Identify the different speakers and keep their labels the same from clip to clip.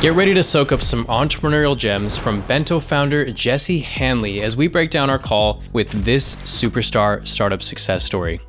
Speaker 1: Get ready to soak up some entrepreneurial gems from Bento founder Jesse Hanley as we break down our call with this superstar startup success story.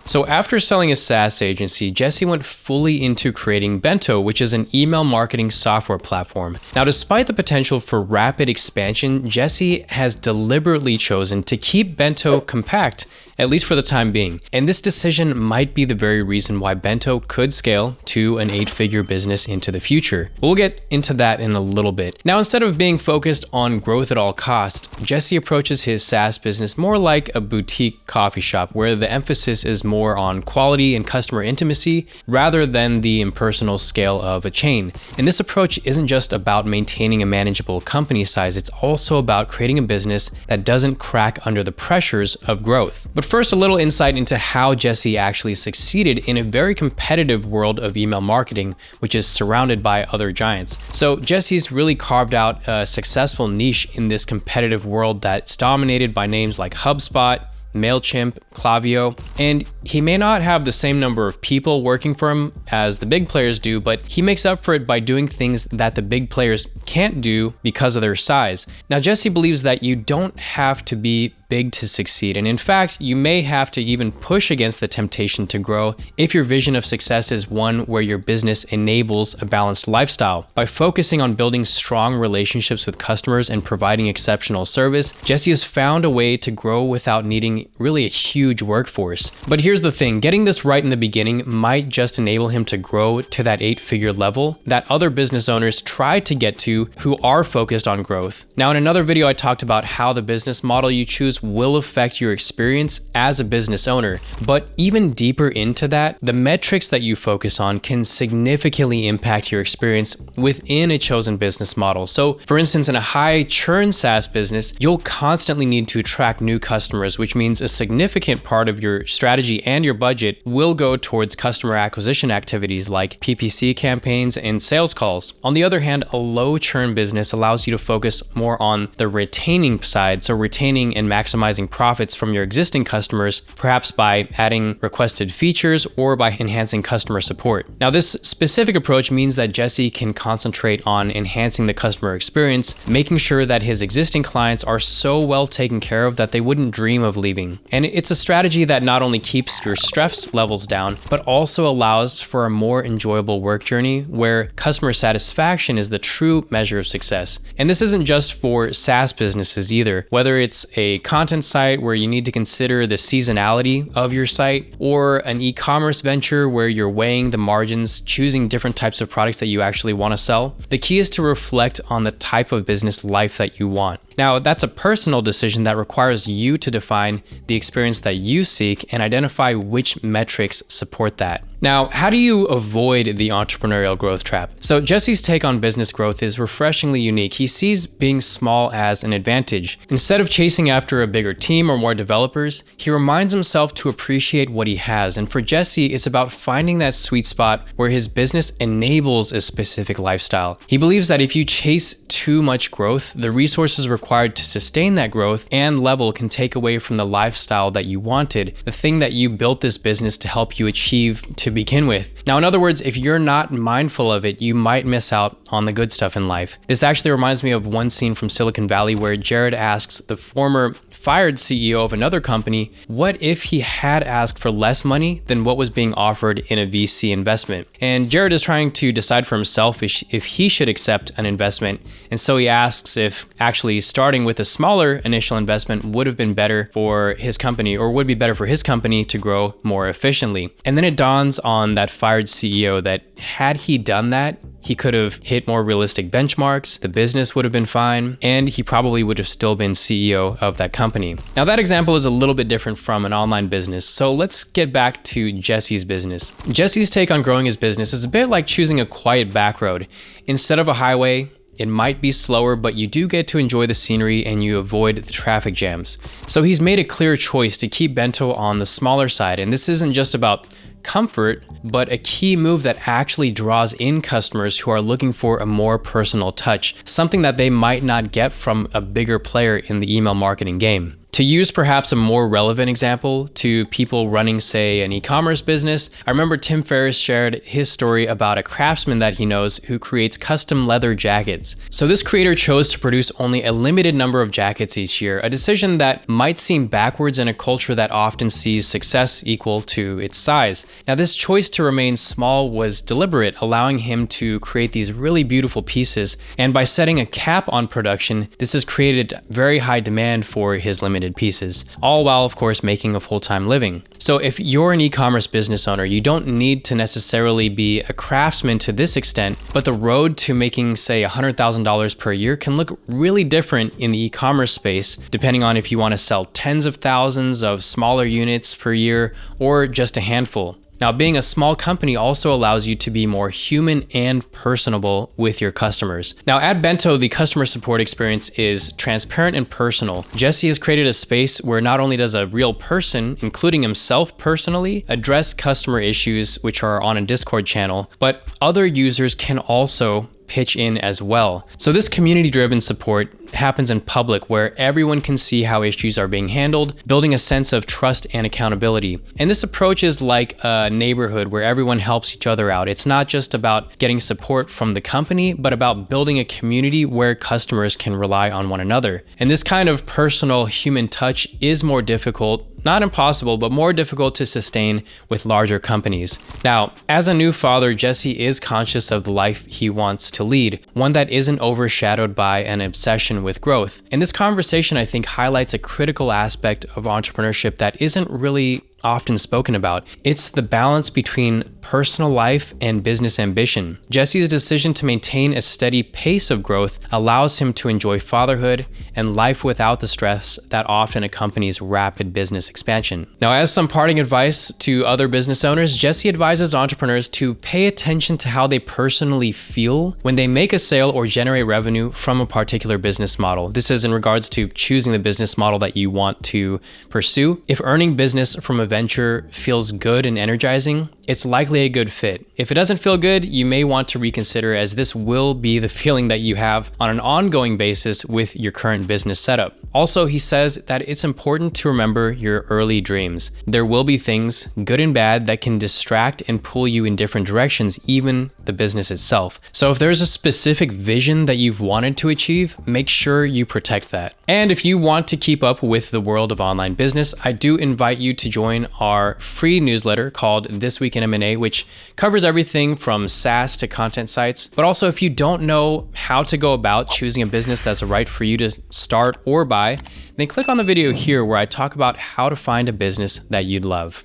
Speaker 1: So after selling his SaaS agency, Jesse went fully into creating Bento, which is an email marketing software platform. Now, despite the potential for rapid expansion, Jesse has deliberately chosen to keep Bento compact, at least for the time being. And this decision might be the very reason why Bento could scale to an 8-figure business into the future. We'll get into that in a little bit. Now, instead of being focused on growth at all costs, Jesse approaches his SaaS business more like a boutique coffee shop where the emphasis is more on quality and customer intimacy rather than the impersonal scale of a chain. And this approach isn't just about maintaining a manageable company size, it's also about creating a business that doesn't crack under the pressures of growth. But first, a little insight into how Jesse actually succeeded in a very competitive world of email marketing, which is surrounded by other giants. So Jesse's really carved out a successful niche in this competitive world that's dominated by names like HubSpot, MailChimp, Klaviyo, and he may not have the same number of people working for him as the big players do, but he makes up for it by doing things that the big players can't do because of their size. Now, Jesse believes that you don't have to be big to succeed, and in fact, you may have to even push against the temptation to grow if your vision of success is one where your business enables a balanced lifestyle. By focusing on building strong relationships with customers and providing exceptional service, Jesse has found a way to grow without needing really a huge workforce. But here's the thing, getting this right in the beginning might just enable him to grow to that 8-figure level that other business owners try to get to who are focused on growth. Now, in another video, I talked about how the business model you choose will affect your experience as a business owner. But even deeper into that, the metrics that you focus on can significantly impact your experience within a chosen business model. So for instance, in a high churn SaaS business, you'll constantly need to attract new customers, which means a significant part of your strategy and your budget will go towards customer acquisition activities like PPC campaigns and sales calls. On the other hand, a low churn business allows you to focus more on the retaining side, so retaining and maximizing profits from your existing customers, perhaps by adding requested features or by enhancing customer support. Now, this specific approach means that Jesse can concentrate on enhancing the customer experience, making sure that his existing clients are so well taken care of that they wouldn't dream of leaving. And it's a strategy that not only keeps your stress levels down, but also allows for a more enjoyable work journey where customer satisfaction is the true measure of success. And this isn't just for SaaS businesses either, whether it's a content site where you need to consider the seasonality of your site, or an e-commerce venture where you're weighing the margins, choosing different types of products that you actually want to sell. The key is to reflect on the type of business life that you want. Now, that's a personal decision that requires you to define the experience that you seek and identify which metrics support that. Now, how do you avoid the entrepreneurial growth trap? So Jesse's take on business growth is refreshingly unique. He sees being small as an advantage. Instead of chasing after a bigger team or more developers, he reminds himself to appreciate what he has. And for Jesse, it's about finding that sweet spot where his business enables a specific lifestyle. He believes that if you chase too much growth, the resources required to sustain that growth and level can take away from the lifestyle that you wanted, the thing that you built this business to help you achieve to begin with. Now, in other words, if you're not mindful of it, you might miss out on the good stuff in life. This actually reminds me of one scene from Silicon Valley where Jared asks the former fired CEO of another company, what if he had asked for less money than what was being offered in a VC investment? And Jared is trying to decide for himself if he should accept an investment. And so he asks if actually starting with a smaller initial investment would have been better for his company, or would be better for his company to grow more efficiently. And then it dawns on that fired CEO that had he done that, he could have hit more realistic benchmarks, the business would have been fine, and he probably would have still been CEO of that company. Now, that example is a little bit different from an online business, so let's get back to Jesse's business. Jesse's take on growing his business is a bit like choosing a quiet back road. Instead of a highway, it might be slower, but you do get to enjoy the scenery and you avoid the traffic jams. So he's made a clear choice to keep Bento on the smaller side, and this isn't just about comfort, but a key move that actually draws in customers who are looking for a more personal touch, something that they might not get from a bigger player in the email marketing game. To use perhaps a more relevant example to people running, say, an e-commerce business, I remember Tim Ferriss shared his story about a craftsman that he knows who creates custom leather jackets. So this creator chose to produce only a limited number of jackets each year, a decision that might seem backwards in a culture that often sees success equal to its size. Now, this choice to remain small was deliberate, allowing him to create these really beautiful pieces, and by setting a cap on production, this has created very high demand for his limited pieces, all while of course making a full-time living. So if you're an e-commerce business owner, you don't need to necessarily be a craftsman to this extent, but the road to making, say, $100,000 per year can look really different in the e-commerce space, depending on if you want to sell tens of thousands of smaller units per year or just a handful. Now, being a small company also allows you to be more human and personable with your customers. Now, at Bento, the customer support experience is transparent and personal. Jesse has created a space where not only does a real person, including himself personally, address customer issues which are on a Discord channel, but other users can also pitch in as well. So this community-driven support happens in public where everyone can see how issues are being handled, building a sense of trust and accountability. And this approach is like a neighborhood where everyone helps each other out. It's not just about getting support from the company, but about building a community where customers can rely on one another. And this kind of personal human touch is more difficult, not impossible, but more difficult to sustain with larger companies. Now, as a new father, Jesse is conscious of the life he wants to lead, one that isn't overshadowed by an obsession with growth. And this conversation, I think, highlights a critical aspect of entrepreneurship that isn't really often spoken about. It's the balance between personal life and business ambition. Jesse's decision to maintain a steady pace of growth allows him to enjoy fatherhood and life without the stress that often accompanies rapid business expansion. Now, as some parting advice to other business owners, Jesse advises entrepreneurs to pay attention to how they personally feel when they make a sale or generate revenue from a particular business model. This is in regards to choosing the business model that you want to pursue. If earning business from a venture feels good and energizing, it's likely a good fit. If it doesn't feel good, you may want to reconsider, as this will be the feeling that you have on an ongoing basis with your current business setup. Also, he says that it's important to remember your early dreams. There will be things, good and bad, that can distract and pull you in different directions, even the business itself. So if there's a specific vision that you've wanted to achieve, make sure you protect that. And if you want to keep up with the world of online business, I do invite you to join our free newsletter called This Week in M&A, which covers everything from SaaS to content sites. But also, if you don't know how to go about choosing a business that's right for you to start or buy, then click on the video here where I talk about how to find a business that you'd love.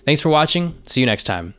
Speaker 1: Thanks for watching. See you next time.